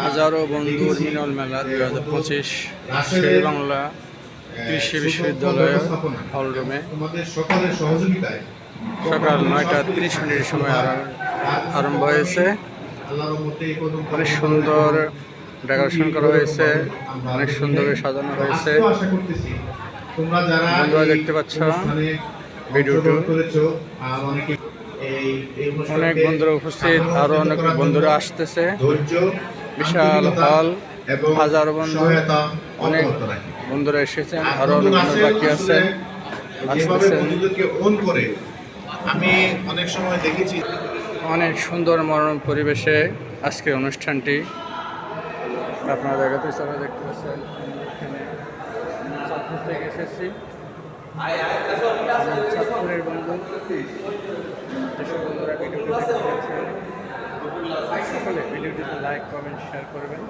হাজারো বন্ধুর মিলন মেলা 2025 শের বাংলা কৃষি বিশ্ববিদ্যালয়ের হলরুমে সকাল 9:30 সময় আরম্ভ হয়েছে। অনেক সুন্দর ডেকোরেশন করা হয়েছে, অনেক সুন্দর সাজানো হয়েছে। বন্ধুরা দেখতে পাচ্ছ ভিডিওটি, অনেক বন্ধুরা উপস্থিত, আরো অনেক বন্ধুরা আসতেছে। বিশাল হল, হাজার বন্ধু, অনেক বন্ধুরা এসেছেন, আরো অনেক বন্ধু বাকি আছে, আসতেছেন। আমি অনেক সময় দেখেছি অনেক সুন্দর মনোরম পরিবেশে আজকে অনুষ্ঠানটি আপনারা দেখতে পাচ্ছেন। এখানে চাঁদপুর থেকে এসেছি, চাঁদপুরের বন্ধু, যেসব বন্ধুরা ভিডিওটি দেখতে পাচ্ছেন সকলে ভিডিওটিতে লাইক, কমেন্ট, শেয়ার করবেন।